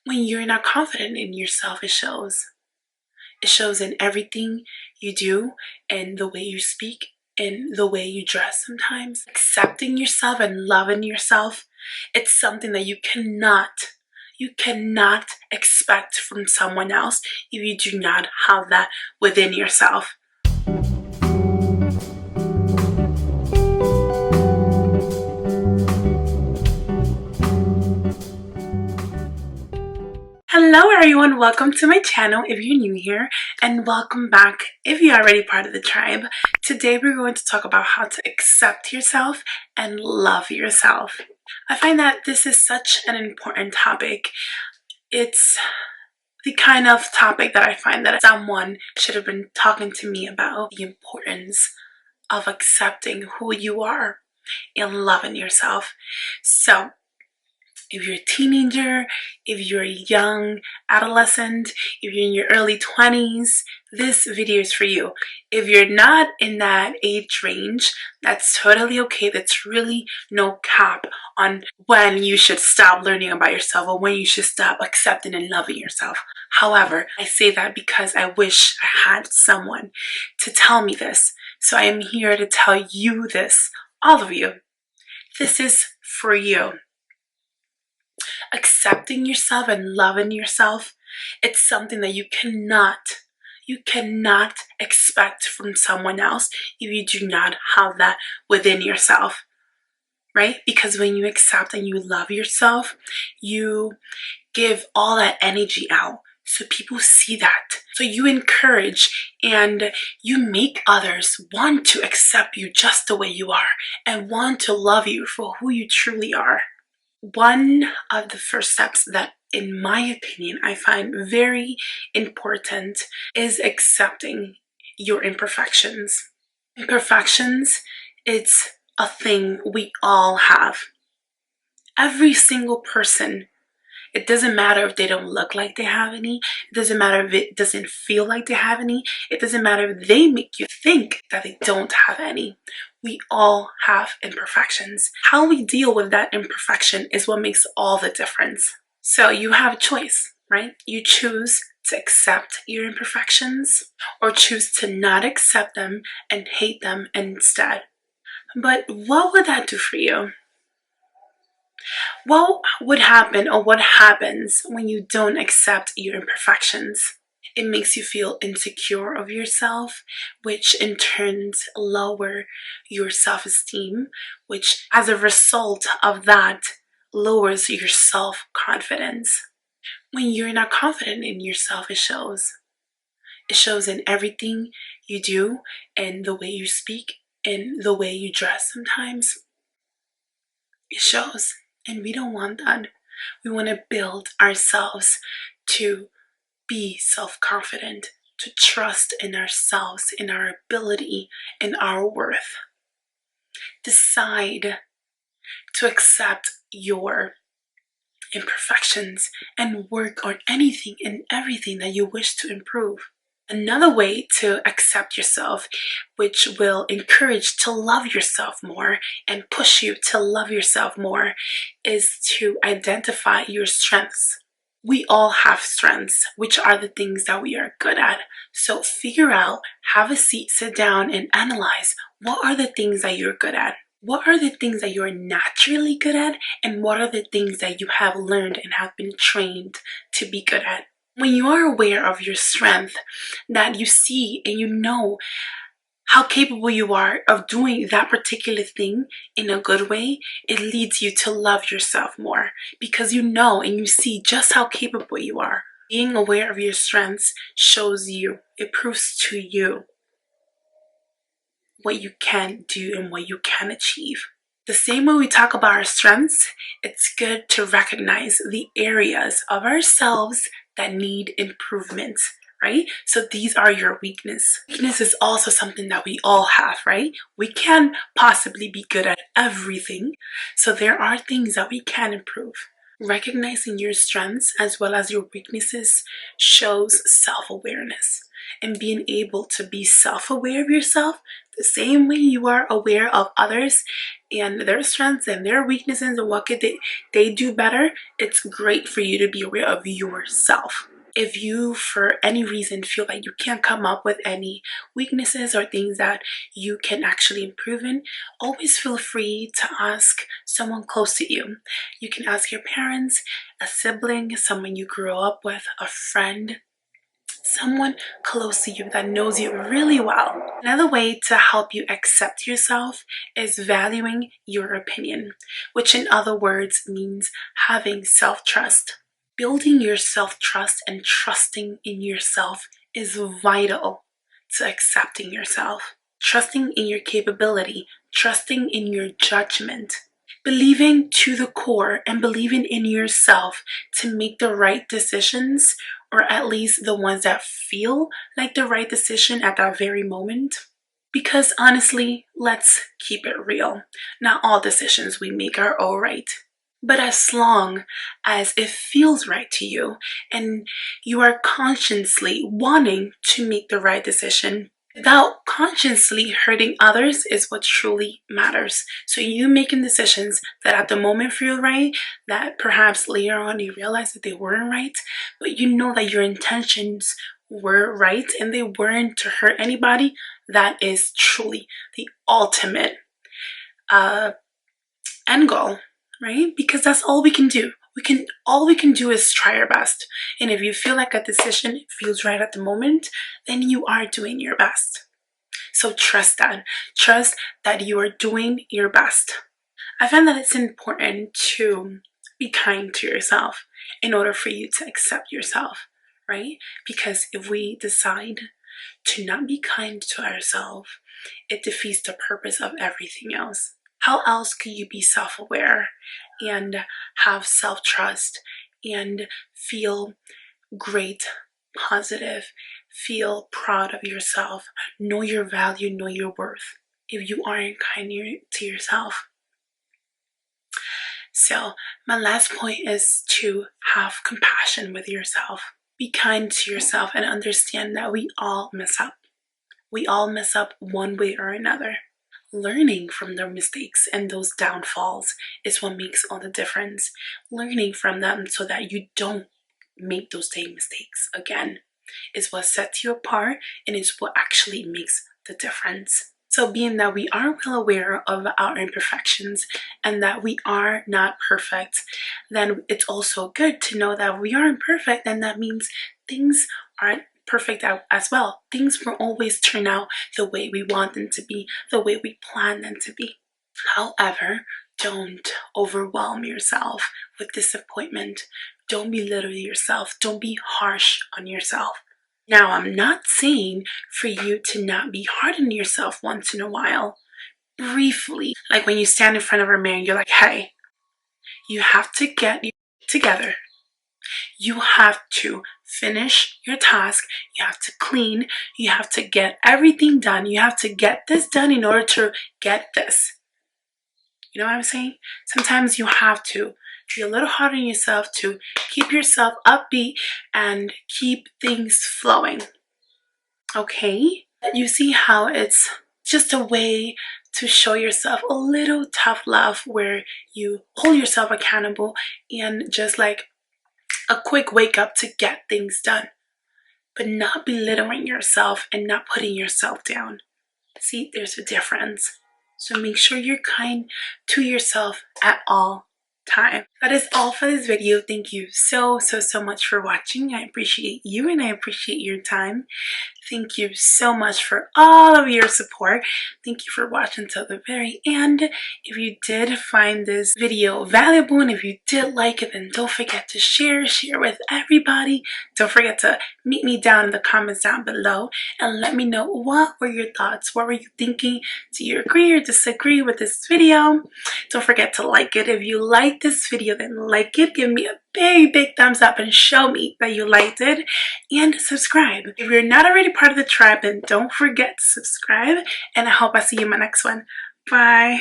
When you're not confident in yourself, it shows. It shows in everything you do, and the way you speak, and the way you dress sometimes. Accepting yourself and loving yourself, it's something that you cannot expect from someone else if you do not have that within yourself. Hello everyone, welcome to my channel if you're new here, and welcome back if you're already part of the tribe. Today we're going to talk about how to accept yourself and love yourself. I find that this is such an important topic. It's the kind of topic that I find that someone should have been talking to me about, the importance of accepting who you are and loving yourself. So if you're a teenager, if you're a young adolescent, if you're in your early 20s, this video is for you. If you're not in that age range, that's totally okay. That's really no cap on when you should stop learning about yourself or when you should stop accepting and loving yourself. However, I say that because I wish I had someone to tell me this. So I am here to tell you this, all of you. This is for you. Accepting yourself and loving yourself, it's something that you cannot expect from someone else if you do not have that within yourself, right? Because when you accept and you love yourself, you give all that energy out so people see that. So you encourage and you make others want to accept you just the way you are and want to love you for who you truly are. One of the first steps that, in my opinion, I find very important is accepting your imperfections. Imperfections, it's a thing we all have. Every single person. It doesn't matter if they don't look like they have any. It doesn't matter if it doesn't feel like they have any. It doesn't matter if they make you think that they don't have any. We all have imperfections. How we deal with that imperfection is what makes all the difference. So you have a choice, right? You choose to accept your imperfections or choose to not accept them and hate them instead. But what would that do for you? What would happen or what happens when you don't accept your imperfections? It makes you feel insecure of yourself, which in turn lower your self-esteem, which as a result of that lowers your self-confidence. When you're not confident in yourself, it shows. It shows in everything you do and the way you speak and the way you dress sometimes. It shows. And we don't want that. We want to build ourselves to be self-confident, to trust in ourselves, in our ability, in our worth. Decide to accept your imperfections and work on anything and everything that you wish to improve. Another way to accept yourself, which will encourage to love yourself more and push you to love yourself more, is to identify your strengths. We all have strengths, which are the things that we are good at. So figure out, have a seat, sit down and analyze what are the things that you're good at. What are the things that you're naturally good at, and what are the things that you have learned and have been trained to be good at? When you are aware of your strength, that you see and you know how capable you are of doing that particular thing in a good way, it leads you to love yourself more because you know and you see just how capable you are. Being aware of your strengths shows you, it proves to you what you can do and what you can achieve. The same way we talk about our strengths, it's good to recognize the areas of ourselves that need improvement, right? So these are your weaknesses. Weakness is also something that we all have, right? We can possibly be good at everything. So there are things that we can improve. Recognizing your strengths as well as your weaknesses shows self-awareness. And being able to be self-aware of yourself The same way you are aware of others and their strengths and their weaknesses and what could they do better, it's great for you to be aware of yourself. If you, for any reason, feel like you can't come up with any weaknesses or things that you can actually improve in, always feel free to ask someone close to you. You can ask your parents, a sibling, someone you grew up with, a friend, someone close to you that knows you really well. Another way to help you accept yourself is valuing your opinion, which in other words means having self-trust. Building your self-trust and trusting in yourself is vital to accepting yourself. Trusting in your capability, trusting in your judgment, believing to the core and believing in yourself to make the right decisions, or at least the ones that feel like the right decision at that very moment. Because honestly, let's keep it real. Not all decisions we make are all right. But as long as it feels right to you and you are consciously wanting to make the right decision without consciously hurting others is what truly matters. So you making decisions that at the moment feel right, that perhaps later on you realize that they weren't right, but you know that your intentions were right and they weren't to hurt anybody, that is truly the ultimate end goal. Right? Because that's all we can do. All we can do is try our best. And if you feel like a decision feels right at the moment, then you are doing your best. So trust that. Trust that you are doing your best. I find that it's important to be kind to yourself in order for you to accept yourself, right? Because if we decide to not be kind to ourselves, it defeats the purpose of everything else. How else could you be self-aware and have self-trust and feel great, positive, feel proud of yourself, know your value, know your worth, if you aren't kind to yourself? So my last point is to have compassion with yourself. Be kind to yourself and understand that we all mess up. We all mess up one way or another. Learning from their mistakes and those downfalls is what makes all the difference. Learning from them so that you don't make those same mistakes again is what sets you apart and is what actually makes the difference. So being that we are well aware of our imperfections and that we are not perfect, then it's also good to know that we aren't perfect, and that means things aren't perfect as well. Things won't always turn out the way we want them to be, the way we plan them to be. However, don't overwhelm yourself with disappointment. Don't belittle yourself. Don't be harsh on yourself. Now, I'm not saying for you to not be hard on yourself once in a while. Briefly, like when you stand in front of a mirror and you're like, hey, you have to get together. You have to finish your task. You have to clean. You have to get everything done. You have to get this done in order to get this. You know what I'm saying? Sometimes you have to be a little hard on yourself to keep yourself upbeat and keep things flowing. Okay? You see how it's just a way to show yourself a little tough love where you hold yourself accountable and just like a quick wake up to get things done, but not belittling yourself and not putting yourself down. See, there's a difference. So make sure you're kind to yourself at all times. That is all for this video. Thank you so much for watching. I appreciate you and I appreciate your time. Thank you so much for all of your support. Thank you for watching till the very end. If you did find this video valuable and if you did like it, then don't forget to share with everybody. Don't forget to meet me down in the comments down below and let me know what were your thoughts. What were you thinking? Do you agree or disagree with this video? Don't forget to like it. If you like this video, then like it. Give me a big thumbs up and show me that you liked it, and subscribe. If you're not already part of the tribe, then don't forget to subscribe, and I hope I see you in my next one. Bye.